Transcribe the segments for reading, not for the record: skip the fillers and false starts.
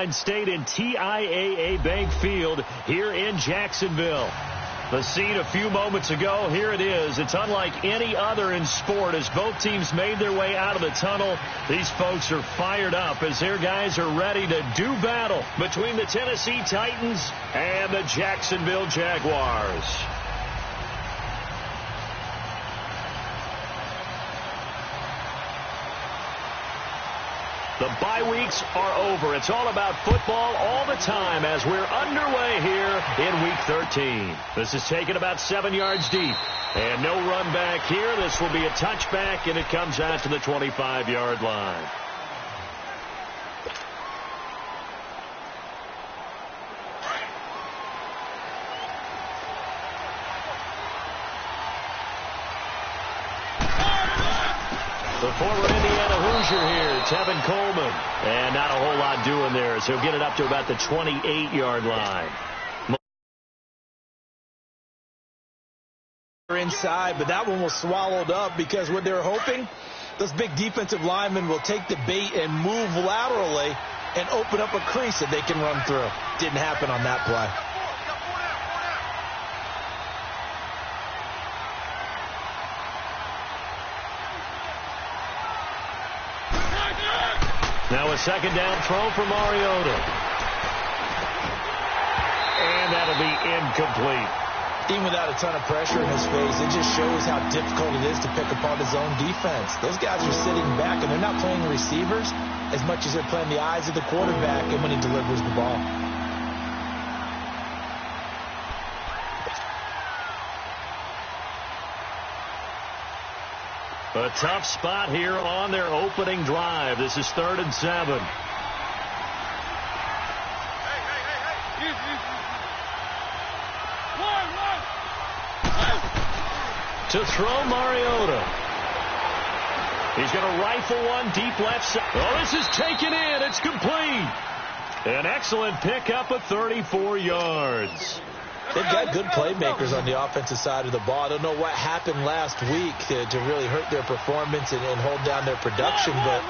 State in TIAA Bank Field here in Jacksonville. The scene a few moments ago, here it is. It's unlike any other in sport as both teams made their way out of the tunnel. These folks are fired up as their guys are ready to do battle between the Tennessee Titans and the Jacksonville Jaguars. The bye weeks are over. It's all about football all the time as we're underway here in Week 13. This is taken about 7 yards deep. And no run back here. This will be a touchback, and it comes out to the 25-yard line. The former Indiana Hoosier here, Tevin Coleman. And not a whole lot doing there as he'll get it up to about the 28-yard line. Inside, but that one was swallowed up because what they're hoping, those big defensive linemen will take the bait and move laterally and open up a crease that they can run through. Didn't happen on that play. Now a second down throw for Mariota. And that'll be incomplete. Even without a ton of pressure in his face, it just shows how difficult it is to pick apart his own defense. Those guys are sitting back, and they're not playing receivers as much as they're playing the eyes of the quarterback and when he delivers the ball. A tough spot here on their opening drive. This is 3rd and 7. To throw Mariota. He's going to rifle one deep left side. Oh, this is taken in. It's complete. An excellent pickup of 34 yards. They've got good playmakers on the offensive side of the ball. I don't know what happened last week to really hurt their performance and hold down their production, but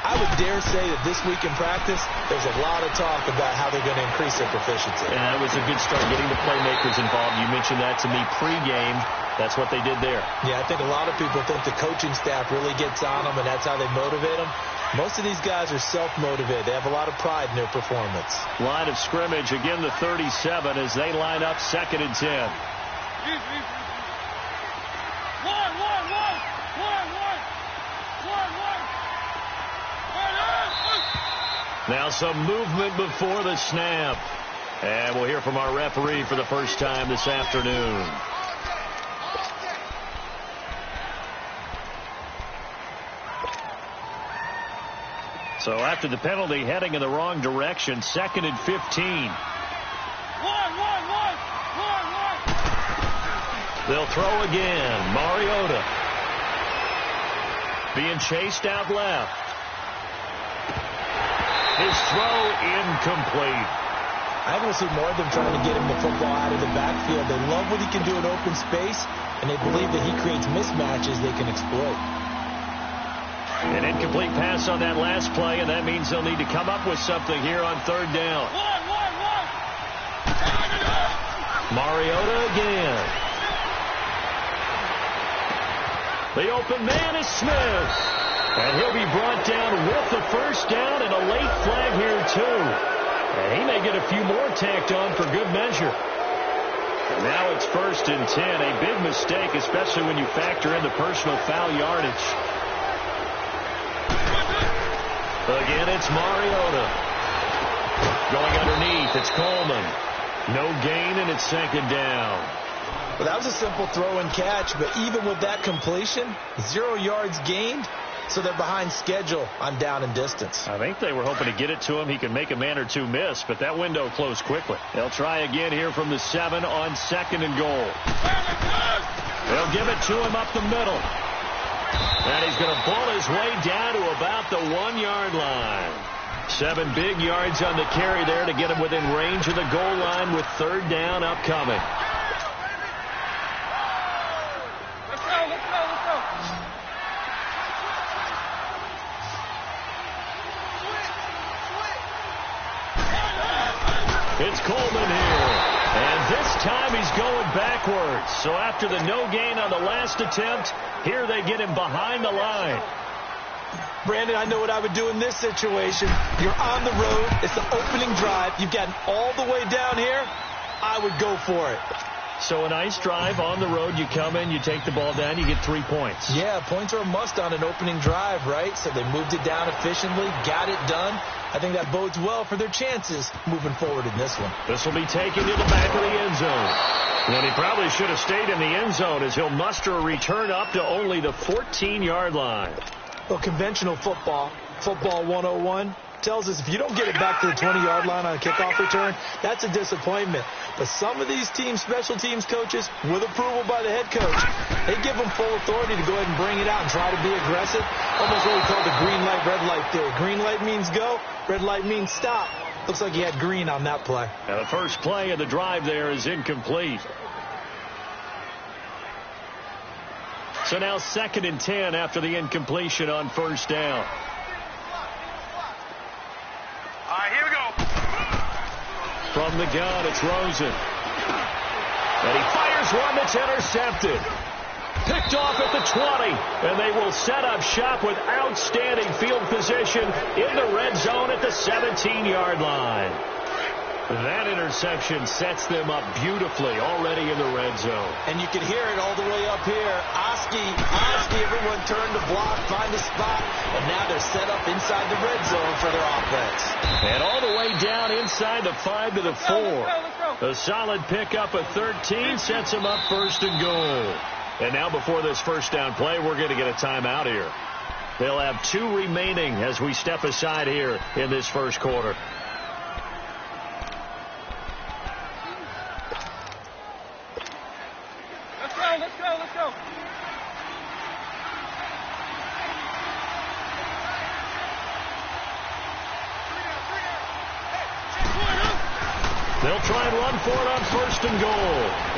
I would dare say that this week in practice, there's a lot of talk about how they're going to increase their proficiency. And that was a good start getting the playmakers involved. You mentioned that to me pregame. That's what they did there. Yeah, I think a lot of people think the coaching staff really gets on them, and that's how they motivate them. Most of these guys are self-motivated. They have a lot of pride in their performance. Line of scrimmage, again the 37 as they line up 2nd and 10. Now some movement before the snap. And we'll hear from our referee for the first time this afternoon. So after the penalty, heading in the wrong direction, 2nd and 15. They'll throw again. Mariota being chased out left. His throw incomplete. I want to see more of them trying to get him the football out of the backfield. They love what he can do in open space, and they believe that he creates mismatches they can exploit. An incomplete pass on that last play, and that means they'll need to come up with something here on 3rd down. Mariota again. The open man is Smith. And he'll be brought down with the first down and a late flag here, too. And he may get a few more tacked on for good measure. And now it's 1st and 10. A big mistake, especially when you factor in the personal foul yardage. Again, it's Mariota. Going underneath, it's Coleman. No gain, and it's 2nd down. Well, that was a simple throw and catch, but even with that completion, 0 yards gained, so they're behind schedule on down and distance. I think they were hoping to get it to him. He could make a man or two miss, but that window closed quickly. They'll try again here from the 7 on 2nd and goal. They'll give it to him up the middle. And he's going to pull his way down to about the 1-yard line. 7 big yards on the carry there to get him within range of the goal line with 3rd down upcoming. Let's go. It's Coleman here. And this time he's going backwards. So after the no gain on the last attempt, here they get him behind the line. Brandon, I know what I would do in this situation. You're on the road. It's the opening drive. You've gotten all the way down here. I would go for it. So a nice drive on the road. You come in, you take the ball down, you get 3 points. Yeah, points are a must on an opening drive, right? So they moved it down efficiently, got it done. I think that bodes well for their chances moving forward in this one. This will be taken to the back of the end zone. And he probably should have stayed in the end zone as he'll muster a return up to only the 14-yard line. Well, conventional football 101, tells us if you don't get it back to the 20-yard line on a kickoff return, that's a disappointment. But some of these special teams coaches, with approval by the head coach, they give them full authority to go ahead and bring it out and try to be aggressive. Almost what we call the green light, red light theory. Green light means go, red light means stop. Looks like he had green on that play. And the first play of the drive there is incomplete. So now 2nd and 10 after the incompletion on first down. All right, here we go. From the gun, it's Rosen. And he fires one that's intercepted. Picked off at the 20. And they will set up shop with outstanding field position in the red zone at the 17-yard line. That interception sets them up beautifully already in the red zone. And you can hear it all the way up here. Oski, everyone turned to block, find a spot, and now they're set up inside the red zone for their offense. And all the way down inside the 5 to the 4. A solid pickup of 13 sets them up 1st and goal. And now before this first down play, we're going to get a timeout here. They'll have 2 remaining as we step aside here in this first quarter. Let's go. They'll try and run for it on 1st and goal.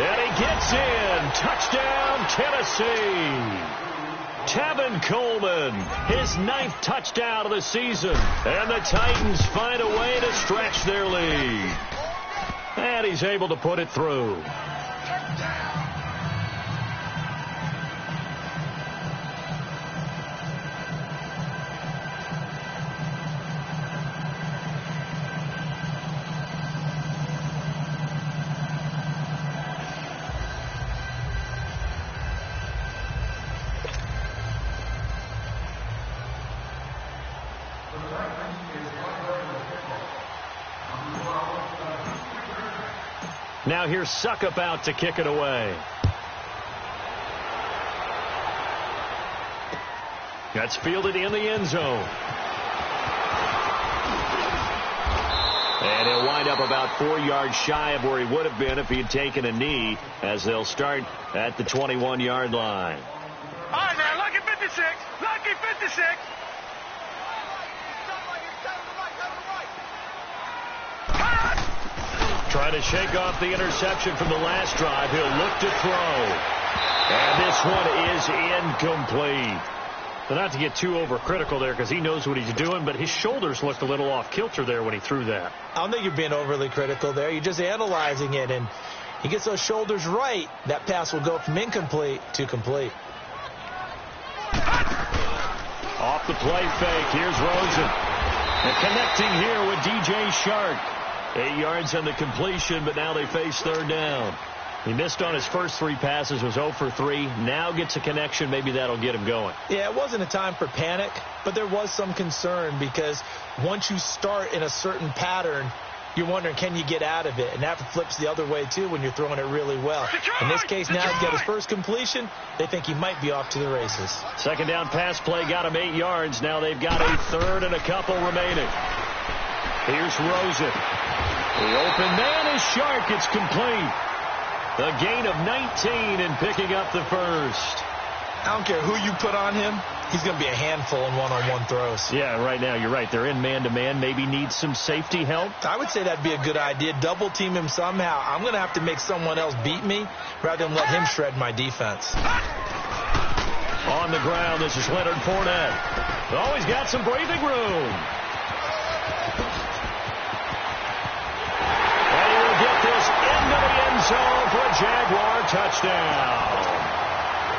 And he gets in. Touchdown, Tennessee. Tevin Coleman, his 9th touchdown of the season. And the Titans find a way to stretch their lead. And he's able to put it through. Now here's Suckup out to kick it away. That's fielded in the end zone. And he'll wind up about 4 yards shy of where he would have been if he had taken a knee, as they'll start at the 21-yard line. All right, now, lucky 56. Lucky 56. Trying to shake off the interception from the last drive. He'll look to throw. And this one is incomplete. So not to get too overcritical there because he knows what he's doing, but his shoulders looked a little off kilter there when he threw that. I don't think you're being overly critical there. You're just analyzing it, and he gets those shoulders right. That pass will go from incomplete to complete. Off the play fake. Here's Rosen. And connecting here with DJ Shark. 8 yards on the completion, but now they face 3rd down. He missed on his first 3 passes, was 0 for 3. Now gets a connection. Maybe that'll get him going. Yeah, it wasn't a time for panic, but there was some concern because once you start in a certain pattern, you're wondering, can you get out of it? And that flips the other way, too, when you're throwing it really well. In this case, now he's got his first completion. They think he might be off to the races. 2nd down pass play got him 8 yards. Now they've got a 3rd and a couple remaining. Here's Rosen. The open man is Shark. It's complete. A gain of 19 and picking up the first. I don't care who you put on him. He's going to be a handful in one-on-one throws. Yeah, right now you're right. They're in man-to-man. Maybe needs some safety help. I would say that'd be a good idea. Double team him somehow. I'm going to have to make someone else beat me rather than let him shred my defense. On the ground, this is Leonard Fournette. Always got some breathing room. touchdown.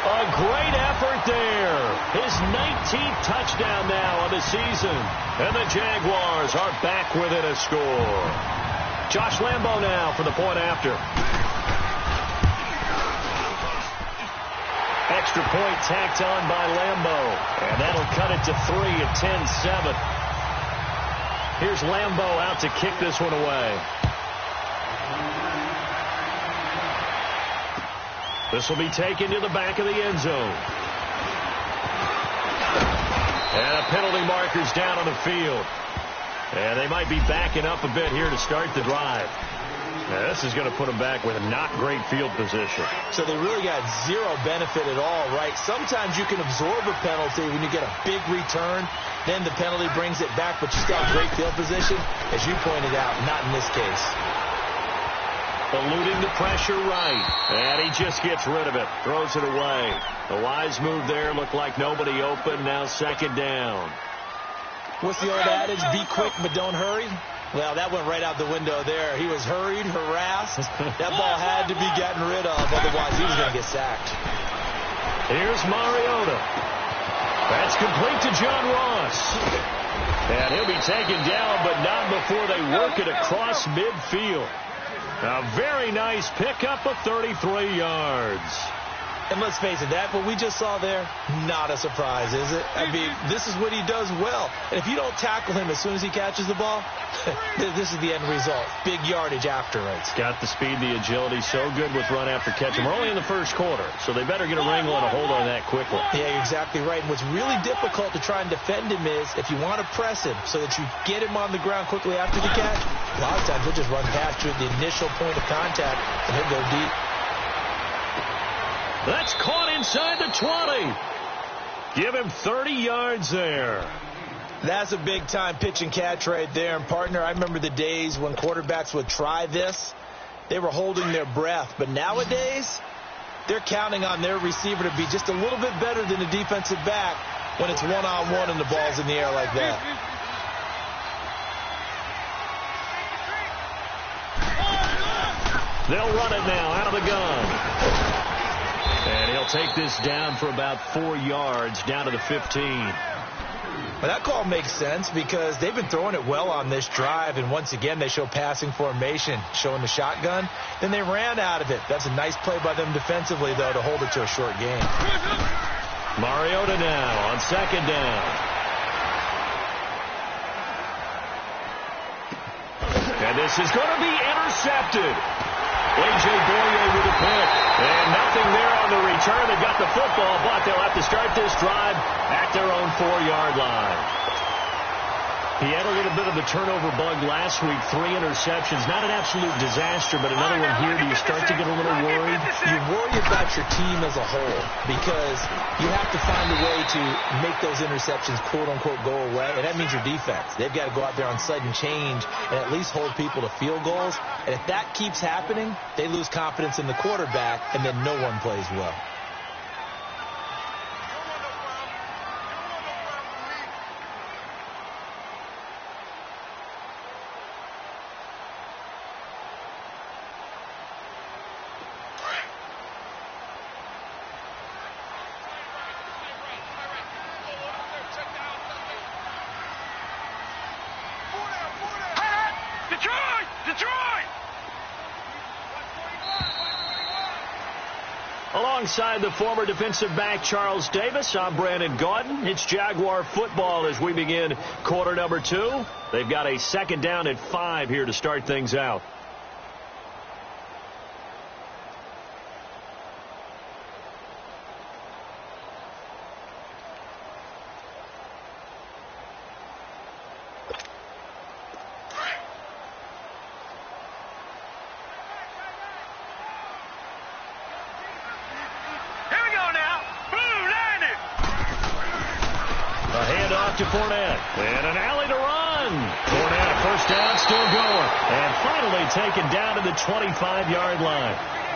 A great effort there. His 19th touchdown now of the season. And the Jaguars are back within a score. Josh Lambo now for the point after. Extra point tacked on by Lambo. And that'll cut it to 3 at 10-7. Here's Lambo out to kick this one away. This will be taken to the back of the end zone. And a penalty marker's down on the field. And they might be backing up a bit here to start the drive. Now, this is going to put them back with a not great field position. So they really got zero benefit at all, right? Sometimes you can absorb a penalty when you get a big return. Then the penalty brings it back, but you still have great field position. As you pointed out, not in this case. Eluding the pressure right. And he just gets rid of it. Throws it away. The wise move there. Looked like nobody open. Now second down. What's the old adage? Be quick, but don't hurry. Well, that went right out the window there. He was hurried, harassed. That ball had to be gotten rid of. Otherwise, he was going to get sacked. Here's Mariota. That's complete to John Ross. And he'll be taken down, but not before they work it across midfield. A very nice pickup of 33 yards. And let's face it, that what we just saw there, not a surprise, is it? I mean, this is what he does well. And if you don't tackle him as soon as he catches the ball, this is the end result. Big yardage after it. It's got the speed, the agility, so good with run after catch. And we're only in the first quarter, so they better get a wrangle and a hold on that quickly. Yeah, you're exactly right. And what's really difficult to try and defend him is if you want to press him so that you get him on the ground quickly after the catch, a lot of times he'll just run past you at the initial point of contact, and he'll go deep. That's caught inside the 20. Give him 30 yards there. That's a big-time pitch and catch right there. And, partner, I remember the days when quarterbacks would try this. They were holding their breath. But nowadays, they're counting on their receiver to be just a little bit better than the defensive back when it's one-on-one and the ball's in the air like that. They'll run it now out of the gun. And he'll take this down for about 4 yards, down to the 15. Well, that call makes sense because they've been throwing it well on this drive, and once again they show passing formation, showing the shotgun. Then they ran out of it. That's a nice play by them defensively, though, to hold it to a short game. Mariota now on second down. And this is going to be intercepted. A.J. Boyer with a pick. And nothing there on the return. They got the football, but they'll have to start this drive at their own 4-yard line. He had a little bit of the turnover bug last week. 3 interceptions. Not an absolute disaster, but another one here. Do you start to get a little worried? You worry about your team as a whole because you have to find a way to make those interceptions, quote-unquote, go away, and that means your defense. They've got to go out there on sudden change and at least hold people to field goals. And if that keeps happening, they lose confidence in the quarterback, and then no one plays well. Alongside the former defensive back Charles Davis, I'm Brandon Gaudin. It's Jaguar football as we begin quarter number 2. They've got a second down at 5 here to start things out. To Fournette, and an alley to run. Fournette, first down, still going. And finally taken down to the 25-yard line.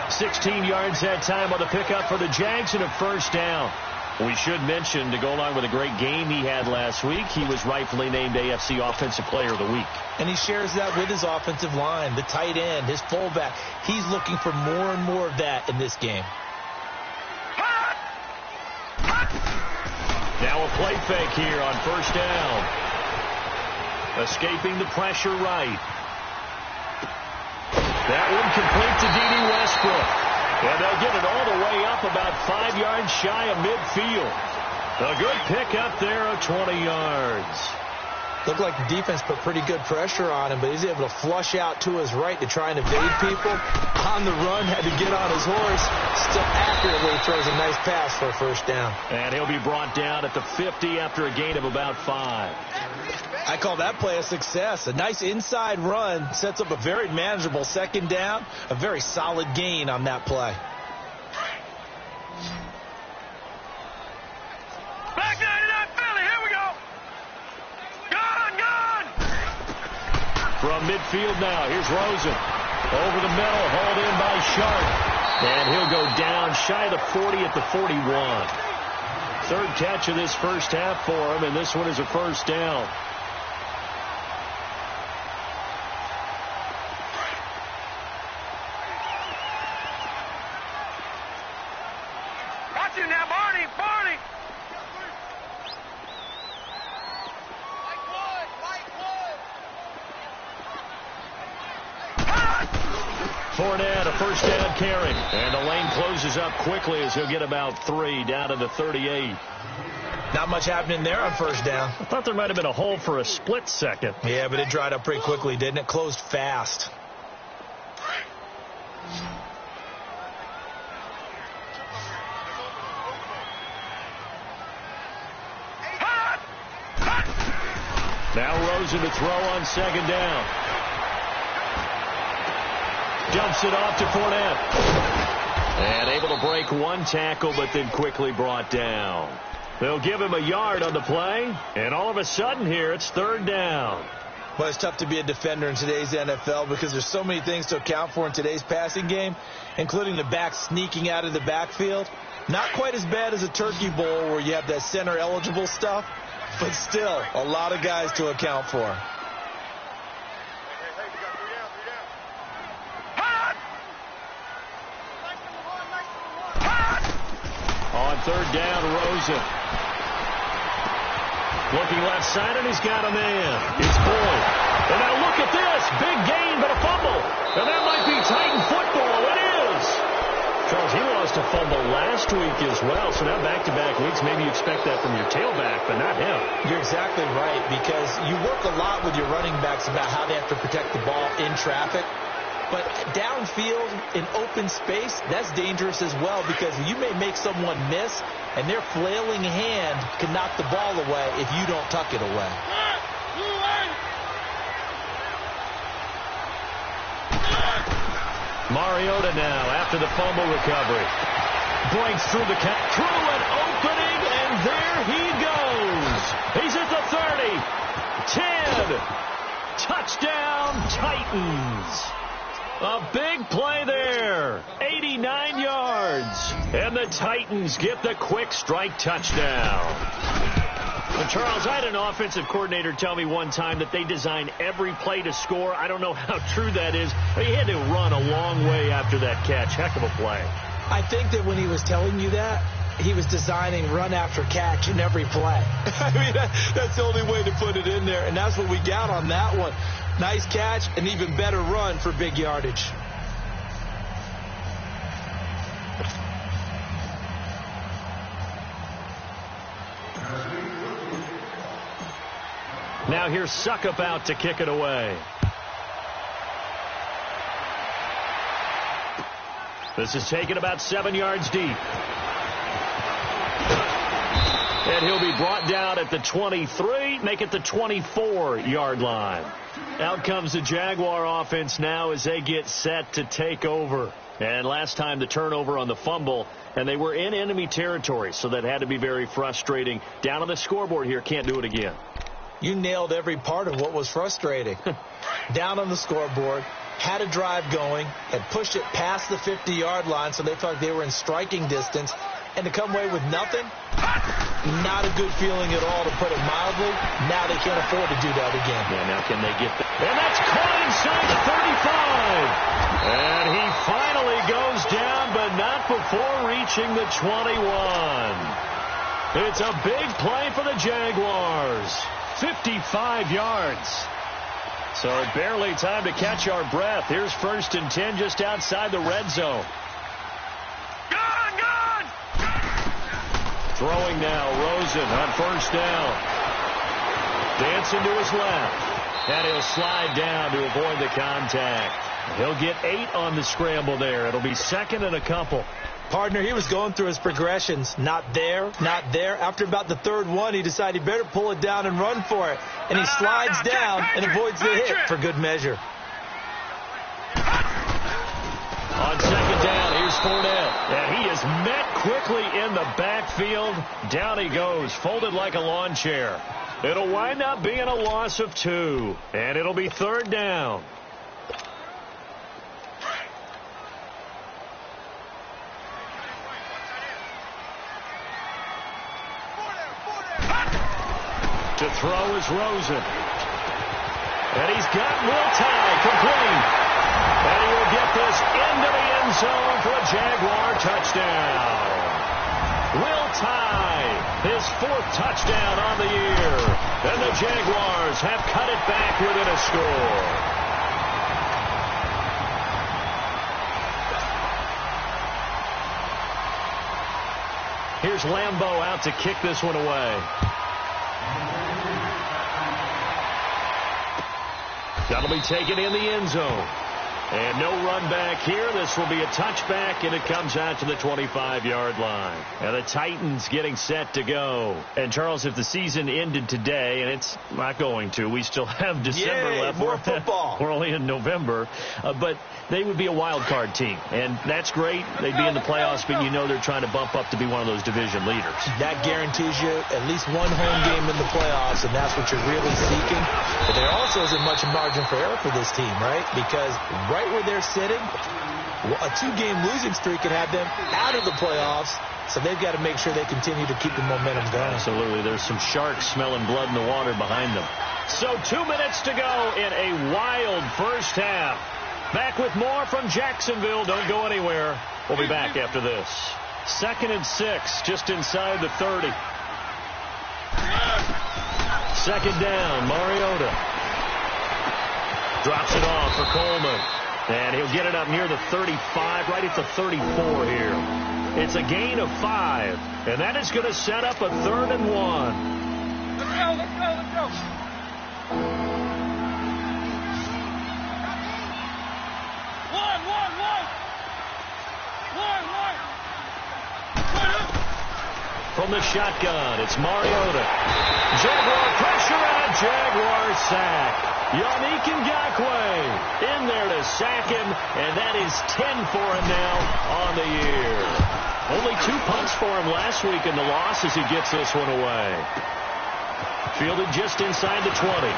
16 yards that time on the pickup for the Jags and a first down. We should mention, to go along with a great game he had last week, he was rightfully named AFC Offensive Player of the Week. And he shares that with his offensive line, the tight end, his fullback. He's looking for more and more of that in this game. Now a play fake here on first down. Escaping the pressure right. That one complete to D.D. Westbrook. And they'll get it all the way up about 5 yards shy of midfield. A good pickup there of 20 yards. Looked like the defense put pretty good pressure on him, but he's able to flush out to his right to try and evade people. On the run, had to get on his horse. Still accurately throws a nice pass for a first down. And he'll be brought down at the 50 after a gain of about 5. I call that play a success. A nice inside run sets up a very manageable second down. A very solid gain on that play. Back 99 Philly, here we go. Gone. From midfield now, here's Rosen. Over the middle, hauled in by Sharp. And he'll go down shy of the 40 at the 41. Third catch of this first half for him, and this one is a first down. Watch it now, Barney. Fournette, a first down carry. And the lane closes up quickly as he'll get about 3 down to the 38. Not much happening there on first down. I thought there might have been a hole for a split second. Yeah, but it dried up pretty quickly, didn't it? Closed fast. Now Rosen to throw on second down. Dumps it off to Fournette. And able to break one tackle, but then quickly brought down. They'll give him a yard on the play, and all of a sudden here, it's third down. Well, it's tough to be a defender in today's NFL because there's so many things to account for in today's passing game, including the back sneaking out of the backfield. Not quite as bad as a turkey bowl where you have that center-eligible stuff, but still a lot of guys to account for. On third down, Rosen. Looking left side, and he's got a man. It's Boyd. And now look at this. Big gain, but a fumble. And that might be Titan football. It is. Charles, he lost a fumble last week as well. So now back-to-back weeks, maybe you expect that from your tailback, but not him. You're exactly right, because you work a lot with your running backs about how they have to protect the ball in traffic. But downfield in open space, that's dangerous as well, because you may make someone miss, and their flailing hand can knock the ball away if you don't tuck it away. Mariota now after the fumble recovery. Breaks through the through an opening, and there he goes. He's at the 30. 10. Touchdown, Titans. A big play there. 89 yards. And the Titans get the quick strike touchdown. And Charles, I had an offensive coordinator tell me one time that they design every play to score. I don't know how true that is, but he had to run a long way after that catch. Heck of a play. I think that when he was telling you that, he was designing run after catch in every play. I mean, that's the only way to put it in there, and that's what we got on that one. Nice catch, an even better run for big yardage. Now here's Suckup out to kick it away. This is taken about 7 yards deep. And he'll be brought down at the 23, make it the 24-yard line. Out comes the Jaguar offense now as they get set to take over. And last time the turnover on the fumble, and they were in enemy territory, so that had to be very frustrating. Down on the scoreboard here, can't do it again. You nailed every part of what was frustrating. Down on the scoreboard, had a drive going, had pushed it past the 50-yard line, so they felt like they were in striking distance, and to come away with nothing, not a good feeling at all, to put it mildly. Now they can't afford to do that again. Yeah, now can they get that? And that's caught inside the 35. And he finally goes down, but not before reaching the 21. It's a big play for the Jaguars. 55 yards. So barely time to catch our breath. Here's 1st and 10 just outside the red zone. Gone! Throwing now, Rosen on 1st down. Dancing to his left. And he'll slide down to avoid the contact. He'll get 8 on the scramble there. It'll be 2nd and a couple. Partner, he was going through his progressions. Not there, not there. After about the 3rd one, he decided he better pull it down and run for it. And he slides down and avoids the hit for good measure. On 2nd down, here's Fournette. And he is met quickly in the backfield. Down he goes, folded like a lawn chair. It'll wind up being a loss of 2. And it'll be 3rd down. To throw is Rosen. And he's got Will Tye complete. And he will get this into the end zone for a Jaguar touchdown. Will Tye, his 4th touchdown on the year. And the Jaguars have cut it back within a score. Here's Lambeau out to kick this one away. That'll be taken in the end zone. And no run back here. This will be a touchback, and it comes out to the 25-yard line. And the Titans getting set to go. And, Charles, if the season ended today, and it's not going to, we still have December left. More football. We're only in November. But they would be a wild card team. And that's great. They'd be in the playoffs, but you know they're trying to bump up to be one of those division leaders. That guarantees you at least one home game in the playoffs, and that's what you're really seeking. But there also isn't much margin for error for this team, right? Because right where they're sitting, a 2-game losing streak could have them out of the playoffs. So they've got to make sure they continue to keep the momentum going. Absolutely. There's some sharks smelling blood in the water behind them. So 2 minutes to go in a wild first half. Back with more from Jacksonville. Don't go anywhere. We'll be back after this. 2nd and 6, just inside the 30. 2nd down, Mariota. Drops it off for Coleman. And he'll get it up near the 35, right at the 34 here. It's a gain of 5. And that is going to set up a 3rd and 1. Let's go. From the shotgun, it's Mariota. Jaguar pressure and a Jaguar sack. Yannick Ngakoue in there to sack him, and that is 10 for him now on the year. Only 2 punts for him last week in the loss as he gets this one away. Fielded just inside the 20.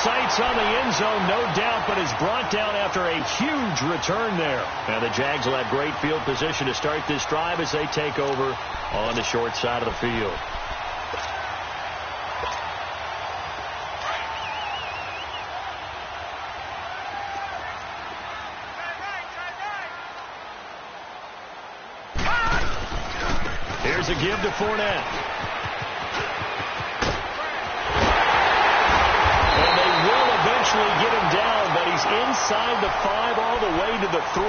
Sights on the end zone, no doubt, but is brought down after a huge return there. And the Jags will have great field position to start this drive as they take over on the short side of the field. Here's a give to Fournette. Get him down, but he's inside the 5 all the way to the 3.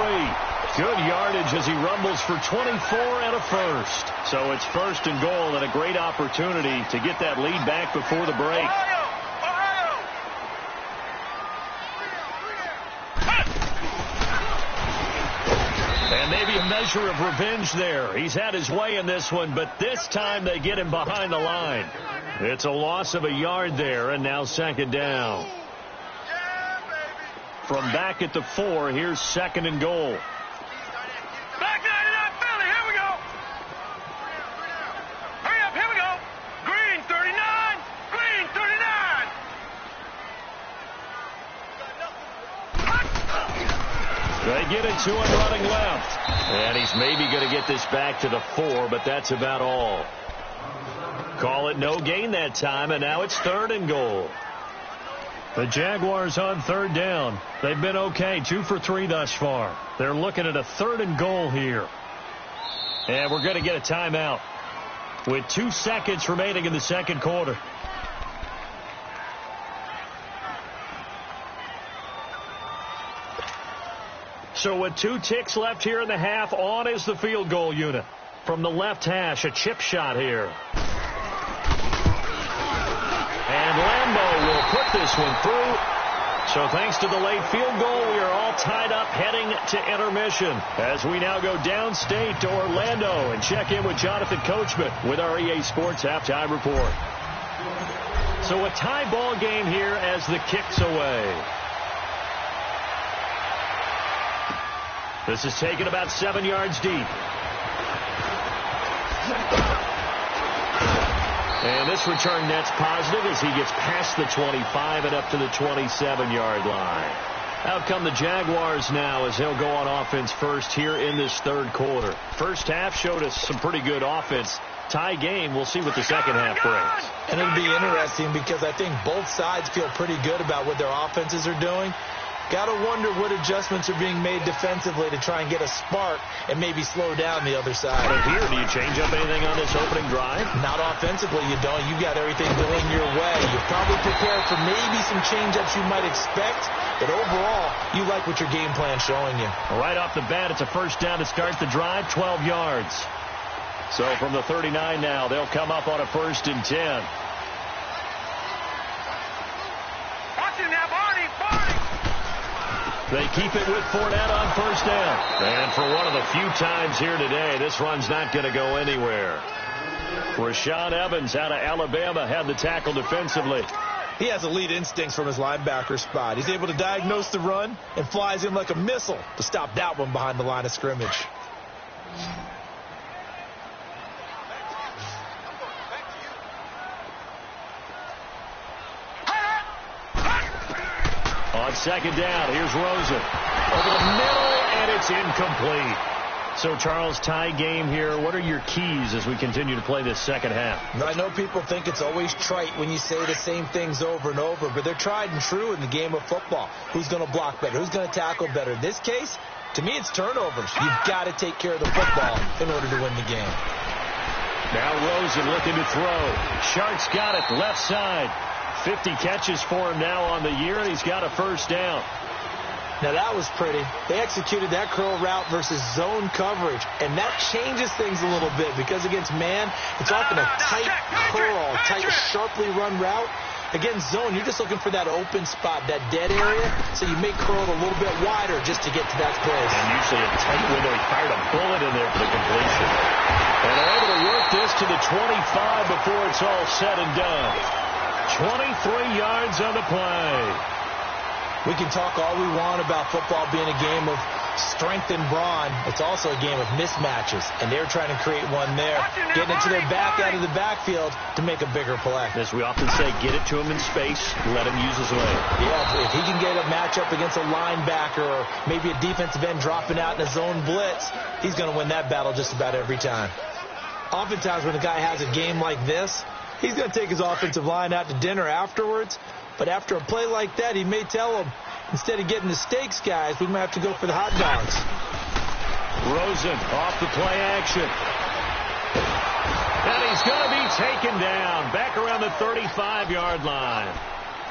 Good yardage as he rumbles for 24 and a first. So it's 1st and goal and a great opportunity to get that lead back before the break. And maybe a measure of revenge there. He's had his way in this one, but this time they get him behind the line. It's a loss of a yard there, and now 2nd down. From back at the 4, here's 2nd and goal. Back 99, Philly, here we go. Hurry up, here we go. Green 39, green 39. get it to him running left. And he's maybe going to get this back to the 4, but that's about all. Call it no gain that time, and now it's 3rd and goal. The Jaguars on 3rd down. They've been okay, 2 for 3 thus far. They're looking at a 3rd and goal here. And we're going to get a timeout with 2 seconds remaining in the second quarter. So with 2 ticks left here in the half, on is the field goal unit. From the left hash, a chip shot here. And Lambeau will put this one through. So thanks to the late field goal, we are all tied up heading to intermission as we now go downstate to Orlando and check in with Jonathan Coachman with our EA Sports Halftime Report. So a tie ball game here as the kick's away. This is taken about 7 yards deep. And this return net's positive as he gets past the 25 and up to the 27-yard line. Out come the Jaguars now as they'll go on offense first here in this 3rd quarter. First half showed us some pretty good offense. Tie game, we'll see what the second half brings. And it'll be interesting because I think both sides feel pretty good about what their offenses are doing. Got to wonder what adjustments are being made defensively to try and get a spark and maybe slow down the other side. But here, do you change up anything on this opening drive? Not offensively, you don't. You got everything going your way. You're probably prepared for maybe some change-ups you might expect, but overall, you like what your game plan's showing you. Right off the bat, it's a first down to start the drive, 12 yards. So from the 39 now, they'll come up on a 1st and 10. Watch it now, Barney, Barney. They keep it with Fournette on 1st down. And for one of the few times here today, this run's not going to go anywhere. Rashaan Evans out of Alabama had the tackle defensively. He has elite instincts from his linebacker spot. He's able to diagnose the run and flies in like a missile to stop that one behind the line of scrimmage. On 2nd down, here's Rosen. Over the middle, and it's incomplete. So, Charles, tie game here. What are your keys as we continue to play this second half? I know people think it's always trite when you say the same things over and over, but they're tried and true in the game of football. Who's going to block better? Who's going to tackle better? In this case, to me, it's turnovers. You've got to take care of the football in order to win the game. Now Rosen looking to throw. Shark's got it left side. 50 catches for him now on the year, and he's got a 1st down. Now that was pretty. They executed that curl route versus zone coverage, and that changes things a little bit because against man, it's often a tight curl, tight, sharply run route. Against zone, you're just looking for that open spot, that dead area, so you make curl a little bit wider just to get to that place. And usually a tight window. He fired a bullet in there for the completion. And they're able to work this to the 25 before it's all said and done. 23 yards on the play. We can talk all we want about football being a game of strength and brawn. It's also a game of mismatches, and they're trying to create one there, getting it to their back out of the backfield to make a bigger play. As we often say, get it to him in space, let him use his leg. Yeah, if he can get a matchup against a linebacker or maybe a defensive end dropping out in a zone blitz, he's going to win that battle just about every time. Oftentimes when a guy has a game like this, he's going to take his offensive line out to dinner afterwards. But after a play like that, he may tell them, instead of getting the steaks, guys, we might have to go for the hot dogs. Rosen off the play action. And he's going to be taken down back around the 35-yard line.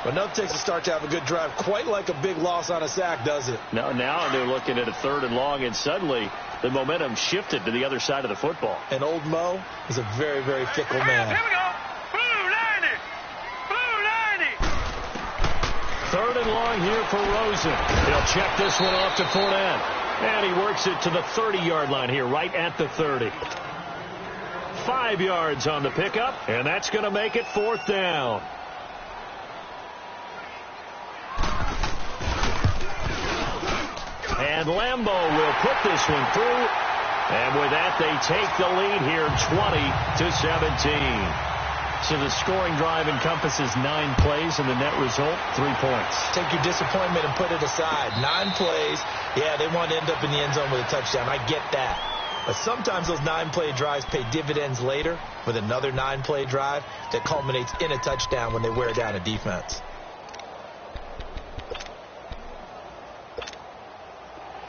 But no takes a start to have a good drive, quite like a big loss on a sack, does it? No, now they're looking at a 3rd and long, and suddenly the momentum shifted to the other side of the football. And old Mo is a very, very fickle man. Here we go. Blue 90. Blue 90. 3rd and long here for Rosen. He'll check this one off to Fournette. And he works it to the 30-yard line here, right at the 30. 5 yards on the pickup, and that's going to make it 4th down. And Lambeau will put this one through. And with that, they take the lead here 20-17. So the scoring drive encompasses 9 plays, and the net result, 3 points. Take your disappointment and put it aside. 9 plays. Yeah, they want to end up in the end zone with a touchdown. I get that. But sometimes those 9-play drives pay dividends later with another 9-play drive that culminates in a touchdown when they wear down a defense.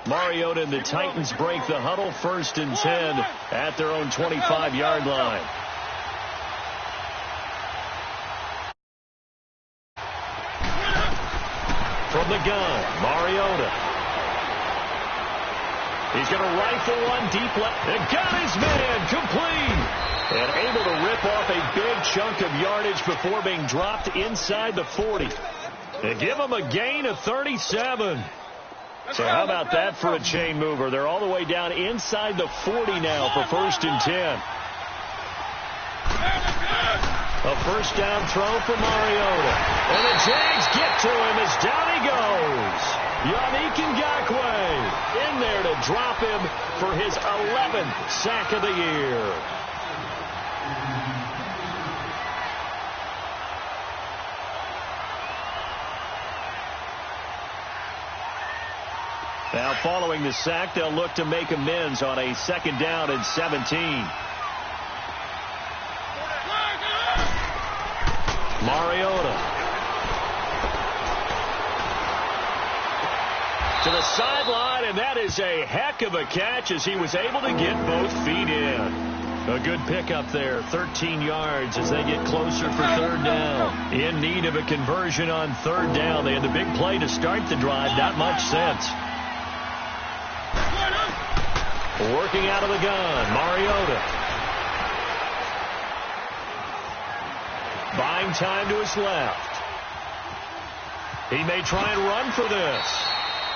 Mariota and the Titans break the huddle, 1st and 10 at their own 25-yard line. From the gun, Mariota. He's going to rifle one deep left. And got his man complete. And able to rip off a big chunk of yardage before being dropped inside the 40. And give him a gain of 37. So how about that for a chain mover? They're all the way down inside the 40 now for 1st and 10. A 1st down throw for Mariota. And the Jags get to him as down he goes. Yannick Ngakoue in there to drop him for his 11th sack of the year. Now following the sack, they'll look to make amends on a 2nd down and 17. Mariota. To the sideline, and that is a heck of a catch as he was able to get both feet in. A good pickup there, 13 yards as they get closer for 3rd down. In need of a conversion on 3rd down. They had the big play to start the drive, not much sense. Working out of the gun, Mariota. Buying time to his left. He may try and run for this.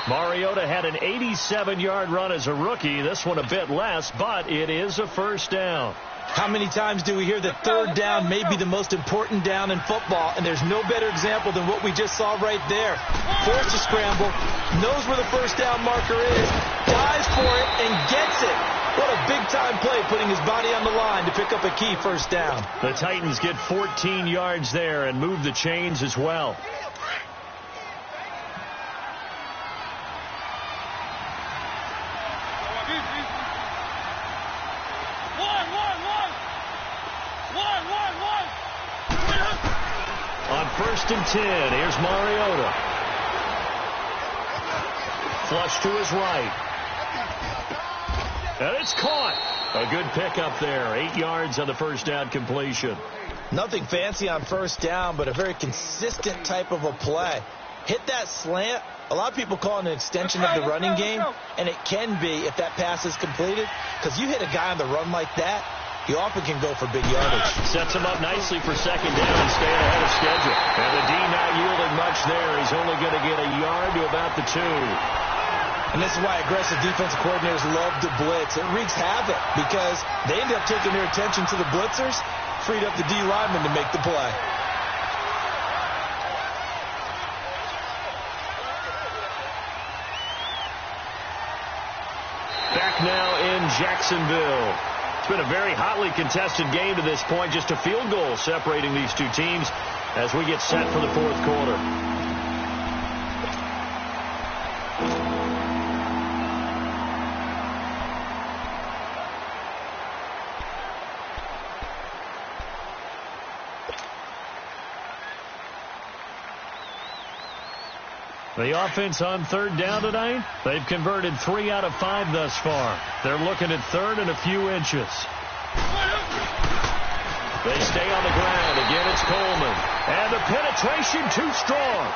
Mariota had an 87-yard run as a rookie. This one a bit less, but it is a 1st down. How many times do we hear that 3rd down may be the most important down in football, and there's no better example than what we just saw right there. Forced to scramble, knows where the 1st down marker is, dives for it, and gets it. What a big-time play, putting his body on the line to pick up a key 1st down. The Titans get 14 yards there and move the chains as well. On 1st and 10, here's Mariota. Flush to his right. And it's caught. A good pickup there. 8 yards on the 1st down completion. Nothing fancy on 1st down, but a very consistent type of a play. Hit that slant. A lot of people call it an extension of the running game, and it can be if that pass is completed, because you hit a guy on the run like that, you often can go for big yardage. Sets him up nicely for 2nd down and staying ahead of schedule. And the D not yielding much there. He's only going to get a yard to about the 2. And this is why aggressive defensive coordinators love to blitz. It wreaks havoc because they end up taking their attention to the blitzers, freed up the D lineman to make the play. Back now in Jacksonville. It's been a very hotly contested game to this point. Just a field goal separating these two teams as we get set for the 4th quarter. The offense on 3rd down tonight, they've converted 3 out of 5 thus far. They're looking at 3rd and a few inches. They stay on the ground. Again, it's Coleman. And the penetration too strong.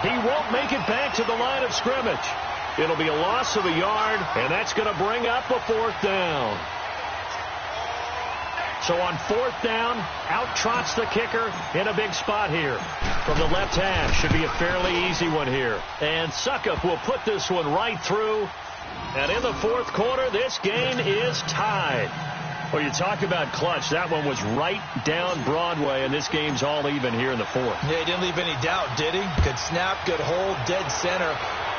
He won't make it back to the line of scrimmage. It'll be a loss of a yard, and that's going to bring up a 4th down. So on 4th down, out trots the kicker in a big spot here. From the left hash, should be a fairly easy one here. And Suckup will put this one right through. And in the 4th quarter, this game is tied. Well, you talk about clutch. That one was right down Broadway, and this game's all even here in the 4th. Yeah, he didn't leave any doubt, did he? Good snap, good hold, dead center.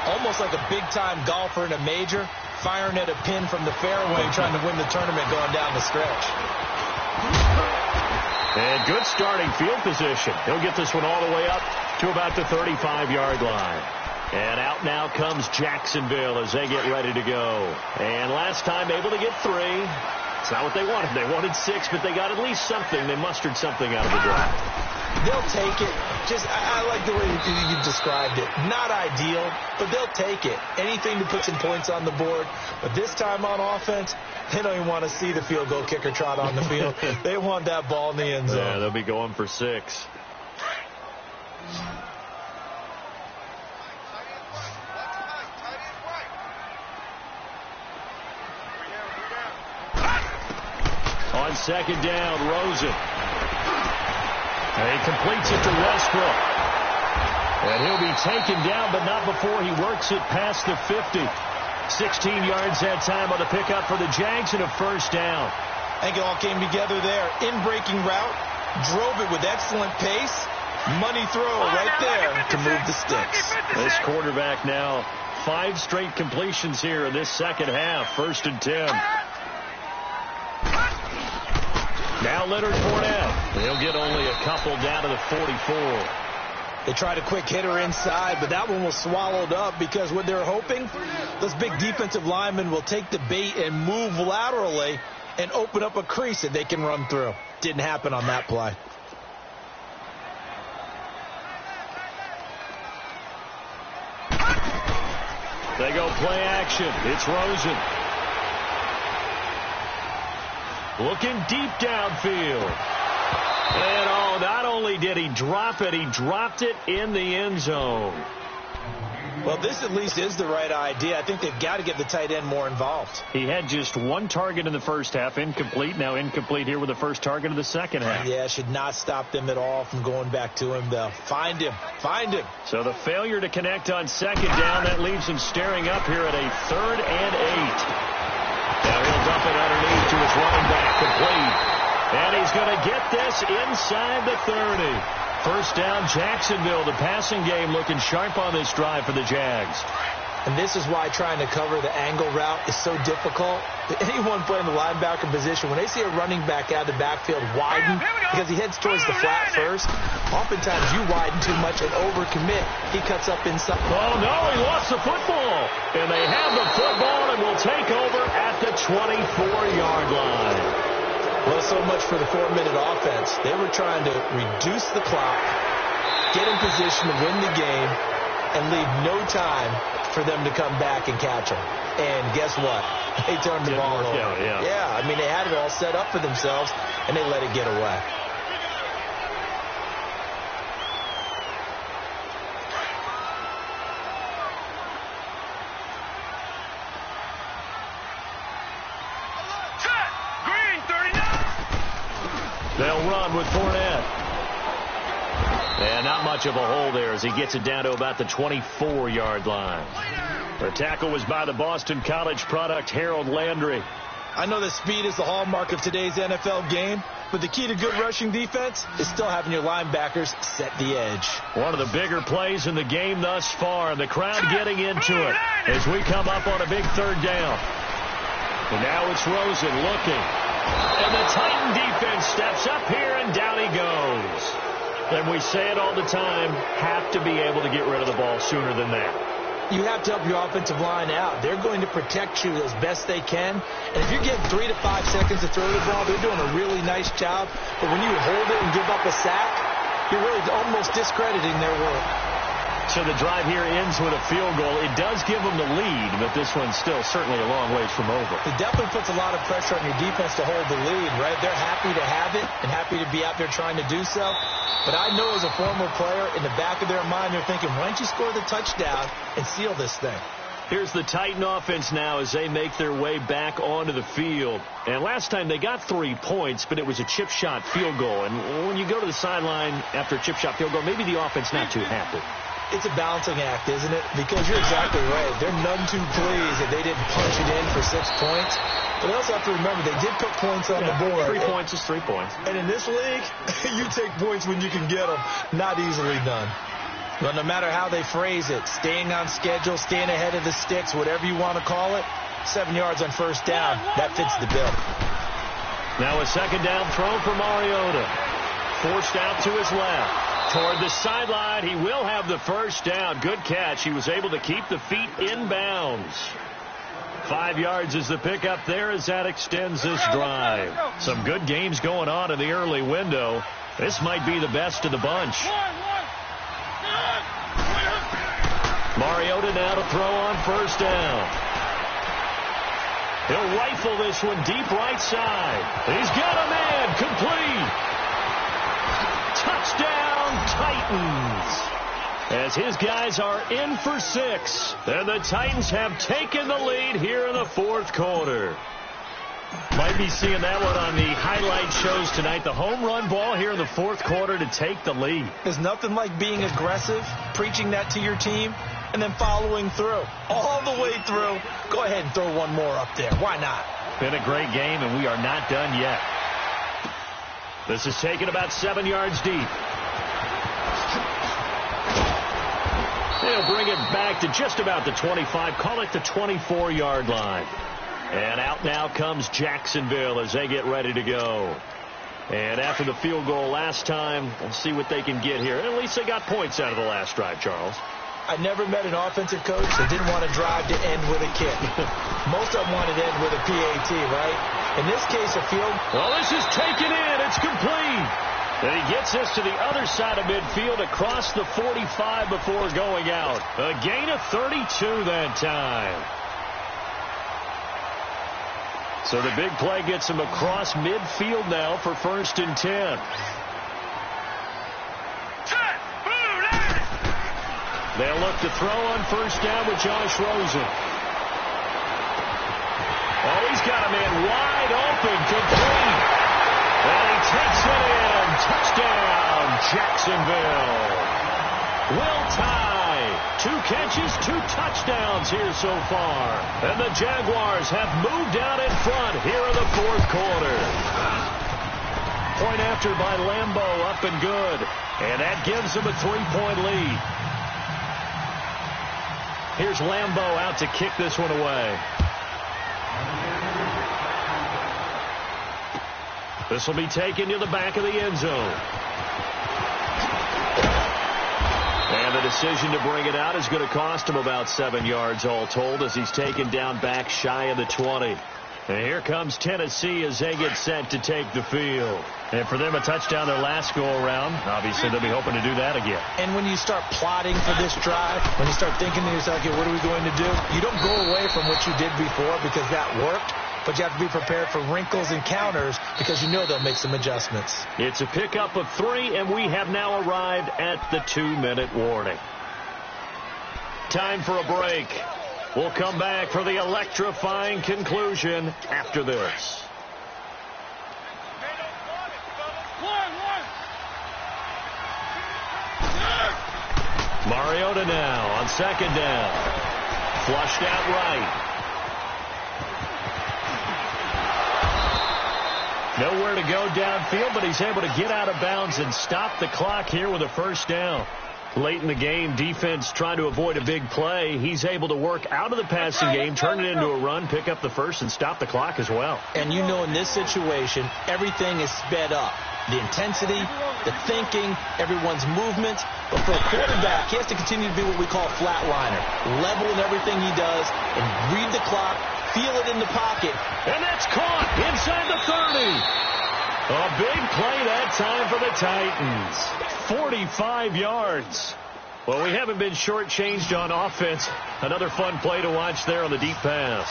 Almost like a big-time golfer in a major, firing at a pin from the fairway, trying to win the tournament going down the stretch. And good starting field position. He'll get this one all the way up to about the 35-yard line. And out now comes Jacksonville as they get ready to go. And last time able to get 3. It's not what they wanted. They wanted 6, but they got at least something. They mustered something out of the drive. They'll take it. I like the way you described it. Not ideal, but they'll take it. Anything to put some points on the board. But this time on offense, they don't even want to see the field goal kicker trot on the field. They want that ball in the end zone. Yeah, they'll be going for 6. On second down, Rosen. And he completes it to Westbrook. And he'll be taken down, but not before he works it past the 50. 16 yards that time on the pickup for the Jags and a first down. I think it all came together there. In-breaking route, drove it with excellent pace. Money throw right there to move the sticks. This quarterback now 5 straight completions here in this second half. 1st and 10. Now Leonard Fournette. He'll get only a couple down to the 44. They tried a quick hitter inside, but that one was swallowed up because what they're hoping, those big defensive linemen will take the bait and move laterally and open up a crease that they can run through. Didn't happen on that play. They go play action. It's Rosen. Looking deep downfield. And not only did he drop it, he dropped it in the end zone. Well, this at least is the right idea. I think they've got to get the tight end more involved. He had just 1 target in the first half, incomplete. Now incomplete here with the first target of the second half. Yeah, should not stop them at all from going back to him, though. Find him. Find him. So the failure to connect on second down, that leaves him staring up here at a 3rd and 8. Now he'll dump it underneath to his running back, complete. And he's going to get this inside the 30. First down, Jacksonville. The passing game looking sharp on this drive for the Jags. And this is why trying to cover the angle route is so difficult. Anyone playing the linebacker position, when they see a running back out of the backfield widen because he heads towards the flat first, oftentimes you widen too much and overcommit. He cuts up inside. Oh, no, he lost the football. And they have the football and will take over at the 24-yard line. Well, so much for the 4-minute offense. They were trying to reduce the clock, get in position to win the game, and leave no time for them to come back and catch them. And guess what? They turned the ball over. Yeah, I mean, they had it all set up for themselves, and they let it get away. They'll run with Fournette. And not much of a hole there as he gets it down to about the 24-yard line. The tackle was by the Boston College product, Harold Landry. I know that speed is the hallmark of today's NFL game, but the key to good rushing defense is still having your linebackers set the edge. One of the bigger plays in the game thus far, and the crowd getting into it as we come up on a big 3rd down. And now it's Rosen looking. And the Titan defense steps up here, and down he goes. And we say it all the time, have to be able to get rid of the ball sooner than that. You have to help your offensive line out. They're going to protect you as best they can. And if you're getting 3 to 5 seconds to throw the ball, they're doing a really nice job. But when you hold it and give up a sack, you're really almost discrediting their work. So the drive here ends with a field goal. It does give them the lead, but this one's still certainly a long ways from over. It definitely puts a lot of pressure on your defense to hold the lead, right? They're happy to have it and happy to be out there trying to do so. But I know as a former player, in the back of their mind, they're thinking, why don't you score the touchdown and seal this thing? Here's the Titan offense now as they make their way back onto the field. And last time they got 3 points, but it was a chip shot field goal. And when you go to the sideline after a chip shot field goal, maybe the offense not too happy. It's a balancing act, isn't it? Because you're exactly right. They're none too pleased that they didn't punch it in for 6 points. But they also have to remember they did put points on the board. 3 points is 3 points. And in this league, you take points when you can get them. Not easily done. But no matter how they phrase it, staying on schedule, staying ahead of the sticks, whatever you want to call it, 7 yards on first down, that fits the bill. Now a second down throw for Mariota. forced out to his left. Toward the sideline, he will have the first down. Good catch. He was able to keep the feet in bounds. 5 yards is the pickup there as that extends this drive. Some good games going on in the early window. This might be the best of the bunch. Mariota now to throw on first down. He'll rifle this one deep right side. He's got a man. Complete. Touchdown, Titans. As his guys are in for 6. And the Titans have taken the lead here in the fourth quarter. Might be seeing that one on the highlight shows tonight. The home run ball here in the fourth quarter to take the lead. There's nothing like being aggressive, preaching that to your team, and then following through. All the way through. Go ahead and throw one more up there. Why not? Been a great game, and we are not done yet. This is taken about 7 yards deep. They'll bring it back to just about the 25. Call it the 24-yard line. And out now comes Jacksonville as they get ready to go. And after the field goal last time, let's see what they can get here. At least they got points out of the last drive, Charles. I never met an offensive coach that didn't want to drive to end with a kick. Most of them wanted to end with a PAT, right? In this case, a field. Well, this is taken in. It's complete. And he gets this to the other side of midfield across the 45 before going out. A gain of 32 that time. So the big play gets him across midfield now for 1st and 10. They'll look to throw on first down with Josh Rosen. Oh, he's got a man wide open, complete. And he takes it in. Touchdown, Jacksonville. Will tie. 2 catches, 2 touchdowns here so far. And the Jaguars have moved out in front here in the fourth quarter. Point after by Lambeau, up and good. And that gives them a 3-point lead. Here's Lambeau out to kick this one away. This will be taken to the back of the end zone. And the decision to bring it out is going to cost him about 7 yards all told as he's taken down back shy of the 20. And here comes Tennessee as they get set to take the field. And for them, a touchdown their last go-around. Obviously, they'll be hoping to do that again. And when you start plotting for this drive, when you start thinking to yourself, okay, what are we going to do? You don't go away from what you did before because that worked. But you have to be prepared for wrinkles and counters because you know they'll make some adjustments. It's a pickup of 3, and we have now arrived at the 2-minute warning. Time for a break. We'll come back for the electrifying conclusion after this. Mariota now on second down. Flushed out right. Nowhere to go downfield, but he's able to get out of bounds and stop the clock here with a first down. Late in the game, defense trying to avoid a big play. He's able to work out of the passing game, turn it into a run, pick up the first, and stop the clock as well. And you know in this situation, everything is sped up. The intensity, the thinking, everyone's movement. But for a quarterback, he has to continue to be what we call a flatliner. Level in everything he does and read the clock, feel it in the pocket. And that's caught inside the 30. A big play that time for the Titans. 45 yards. Well, we haven't been shortchanged on offense. Another fun play to watch there on the deep pass.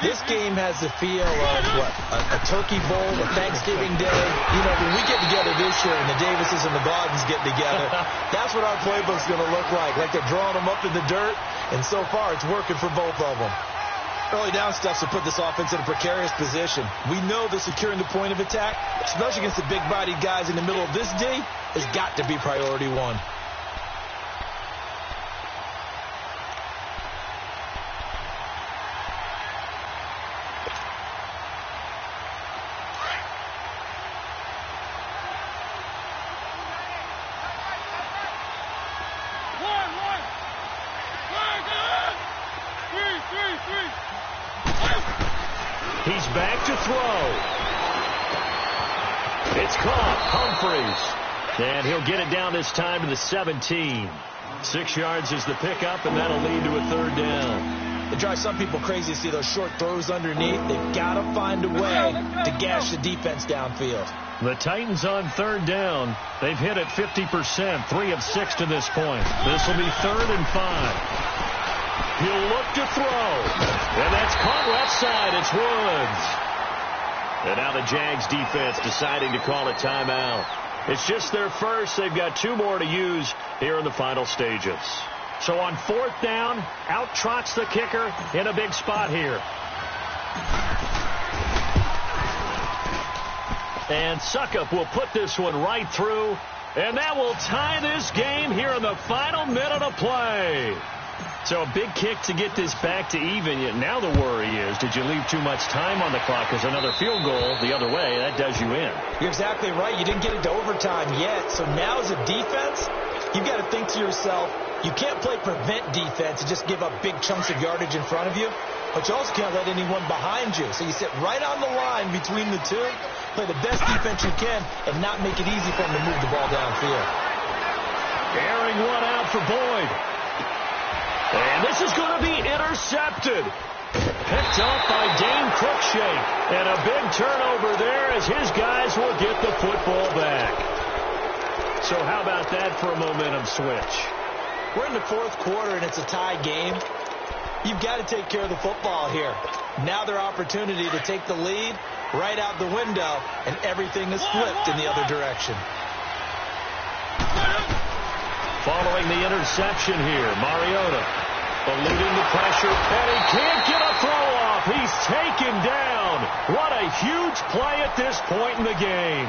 This game has the feel of, what, a turkey bowl, a Thanksgiving day. You know, when we get together this year and the Davises and the Gardens get together, that's what our playbook's going to look like. Like they're drawing them up in the dirt, and so far it's working for both of them. Early down stuff to put this offense in a precarious position. We know that securing the point of attack, especially against the big-bodied guys in the middle of this day, has got to be priority one. He's back to throw. It's caught. Humphreys. And he'll get it down this time to the 17. 6 yards is the pickup, and that'll lead to a third down. It drives some people crazy to see those short throws underneath. They've got to find a way to gash the defense downfield. The Titans on third down. They've hit it 50%, 3 of 6 to this point. This will be 3rd and 5. He'll look to throw. And that's caught left side. It's Woods. And now the Jags defense deciding to call a timeout. It's just their first. They've got 2 more to use here in the final stages. So on 4th down, out trots the kicker in a big spot here. And Suckup will put this one right through. And that will tie this game here in the final minute of play. So a big kick to get this back to even. Yet now the worry is, did you leave too much time on the clock? Because another field goal the other way, that does you in. You're exactly right. You didn't get it to overtime yet. So now as a defense, you've got to think to yourself, you can't play prevent defense and just give up big chunks of yardage in front of you. But you also can't let anyone behind you. So you sit right on the line between the two, play the best defense you can, and not make it easy for them to move the ball downfield. Airing one out for Boyd. And this is going to be intercepted. Picked off by Dane Cruikshank. And a big turnover there as his guys will get the football back. So how about that for a momentum switch? We're in the 4th quarter and it's a tie game. You've got to take care of the football here. Now their opportunity to take the lead right out the window, and everything is flipped in the other direction. Following the interception here, Mariota eluding the pressure, and he can't get a throw off. He's taken down. What a huge play at this point in the game.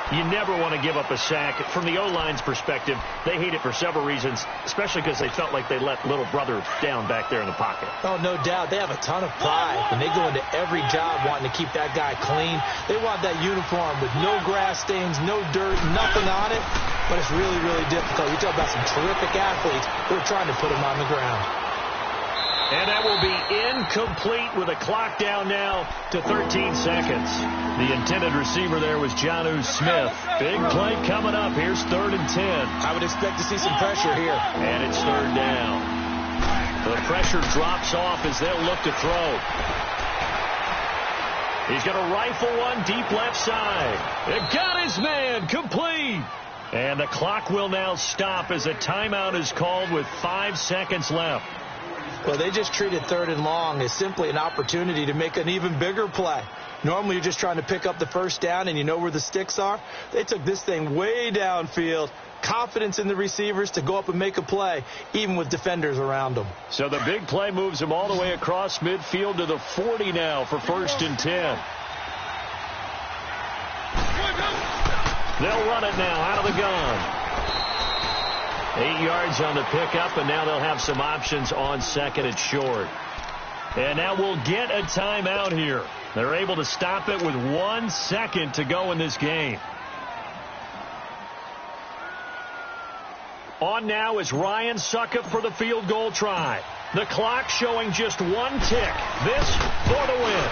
You never want to give up a sack. From the O-line's perspective, they hate it for several reasons, especially because they felt like they let little brother down back there in the pocket. Oh, no doubt. They have a ton of pride when they go into every job wanting to keep that guy clean. They want that uniform with no grass stains, no dirt, nothing on it. But it's really, really difficult. You talk about some terrific athletes who are trying to put him on the ground. And that will be incomplete with a clock down now to 13 seconds. The intended receiver there was Jonnu Smith. Big play coming up. Here's 3rd and 10. I would expect to see some pressure here. And it's 3rd down. The pressure drops off as they'll look to throw. He's going to rifle one deep left side. It got his man complete. And the clock will now stop as a timeout is called with 5 seconds left. Well, they just treated 3rd and long as simply an opportunity to make an even bigger play. Normally, you're just trying to pick up the 1st down and you know where the sticks are. They took this thing way downfield. Confidence in the receivers to go up and make a play, even with defenders around them. So the big play moves them all the way across midfield to the 40 now for 1st and 10. They'll run it now out of the gun. 8 yards on the pickup, and now they'll have some options on 2nd and short. And now we'll get a timeout here. They're able to stop it with 1 second to go in this game. On now is Ryan Suckup for the field goal try. The clock showing just 1 tick. This for the win.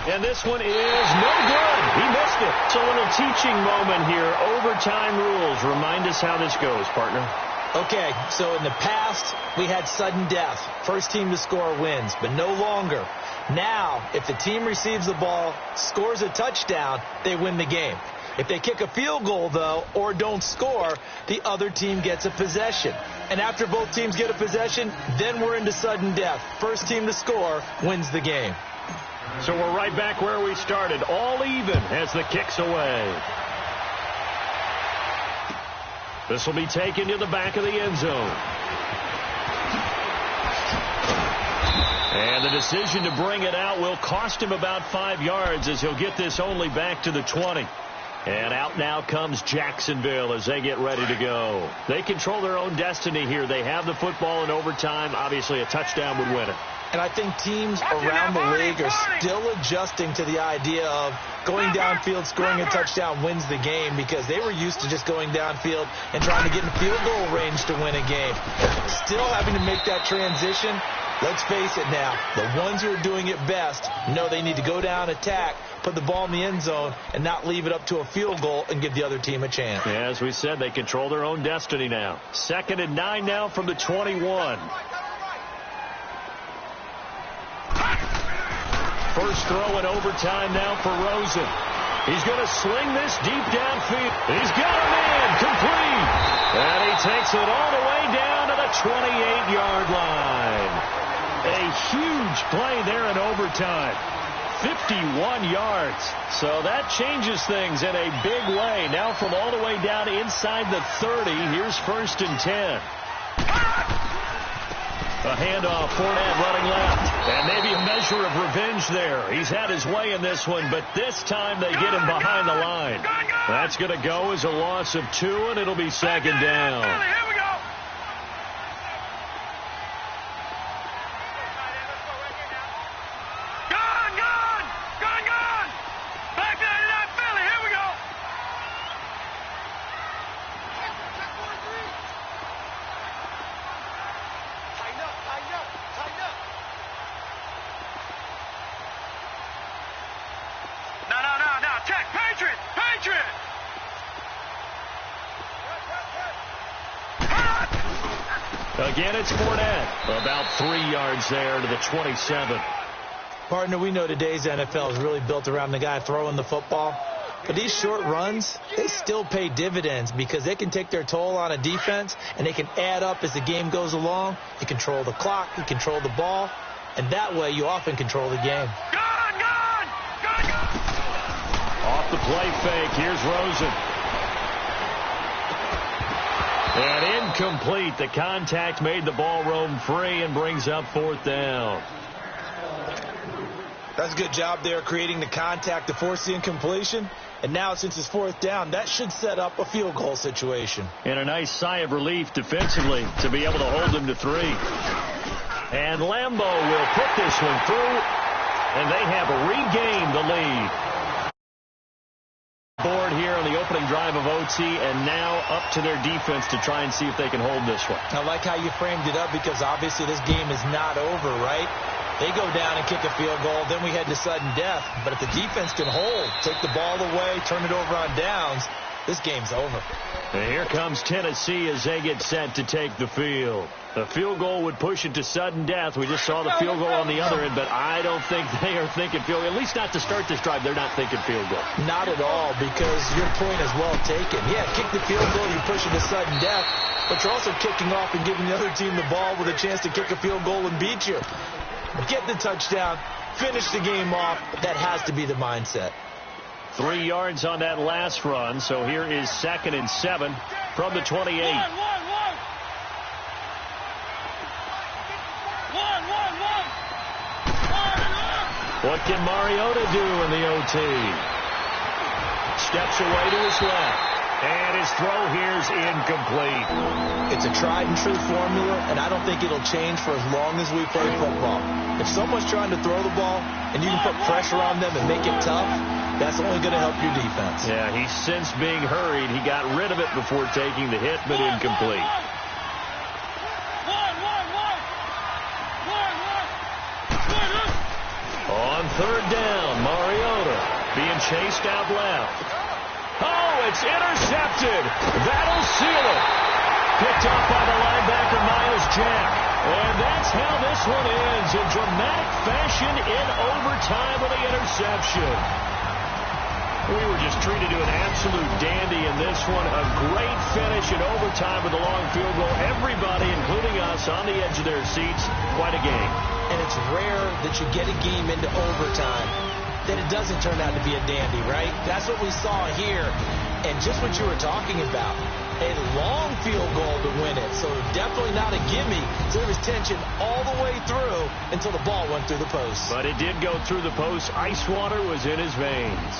And this one is no good. He missed it. So a little teaching moment here. Overtime rules. Remind us how this goes, partner. Okay, so in the past, we had sudden death. First team to score wins, but no longer. Now, if the team receives the ball, scores a touchdown, they win the game. If they kick a field goal, though, or don't score, the other team gets a possession. And after both teams get a possession, then we're into sudden death. First team to score wins the game. So we're right back where we started, all even as the kick's away. This will be taken to the back of the end zone. And the decision to bring it out will cost him about 5 yards as he'll get this only back to the 20. And out now comes Jacksonville as they get ready to go. They control their own destiny here. They have the football in overtime. Obviously, a touchdown would win it. And I think teams around the league are still adjusting to the idea of going downfield, scoring a touchdown wins the game, because they were used to just going downfield and trying to get in field goal range to win a game. Still having to make that transition. Let's face it now, the ones who are doing it best know they need to go down, attack, put the ball in the end zone, and not leave it up to a field goal and give the other team a chance. Yeah, as we said, they control their own destiny now. 2nd and 9 now from the 21. First throw in overtime now for Rosen. He's going to sling this deep downfield. He's got a man complete. And he takes it all the way down to the 28-yard line. A huge play there in overtime. 51 yards. So that changes things in a big way. Now from all the way down inside the 30, here's 1st and 10. A handoff, Fournette running left. And maybe a measure of revenge there. He's had his way in this one, but this time they get him behind the line. That's going to go as a loss of 2, and it'll be 2nd down. Again, it's Fournette. About 3 yards there to the 27. Partner, we know today's NFL is really built around the guy throwing the football. But these short runs, they still pay dividends because they can take their toll on a defense, and they can add up as the game goes along. You control the clock, you control the ball, and that way you often control the game. Off the play fake, here's Rosen. And incomplete. The contact made the ball roam free and brings up 4th down. That's a good job there creating the contact to force the incompletion. And now since it's 4th down, that should set up a field goal situation. And a nice sigh of relief defensively to be able to hold them to 3. And Lambeau will put this one through, and they have regained the lead. Board here on the opening drive of OT, and now up to their defense to try and see if they can hold this one. I like how you framed it up because obviously this game is not over, right? They go down and kick a field goal, then we head to sudden death. But if the defense can hold, take the ball away, turn it over on downs, this game's over. And here comes Tennessee as they get set to take the field. A field goal would push it to sudden death. We just saw the field goal on the other end, but I don't think they are thinking field goal. At least not to start this drive. They're not thinking field goal. Not at all, because your point is well taken. Yeah, kick the field goal, you're pushing to sudden death, but you're also kicking off and giving the other team the ball with a chance to kick a field goal and beat you. Get the touchdown, finish the game off. That has to be the mindset. 3 yards on that last run, so here is 2nd and 7 from the 28. What can Mariota do in the OT? Steps away to his left. And his throw here's incomplete. It's a tried-and-true formula, and I don't think it'll change for as long as we play football. If someone's trying to throw the ball and you can put pressure on them and make it tough, that's only going to help your defense. Yeah, he's since being hurried. He got rid of it before taking the hit, but incomplete. On 3rd down, Mariota being chased out left. Oh, it's intercepted. That'll seal it. Picked off by the linebacker, Miles Jack. And that's how this one ends, in dramatic fashion in overtime with the interception. We were just treated to an absolute dandy in this one. A great finish in overtime with a long field goal. Everybody, including us, on the edge of their seats. Quite a game. And it's rare that you get a game into overtime that it doesn't turn out to be a dandy, right? That's what we saw here. And just what you were talking about, a long field goal to win it. So definitely not a gimme. So there was tension all the way through until the ball went through the post. But it did go through the post. Ice water was in his veins.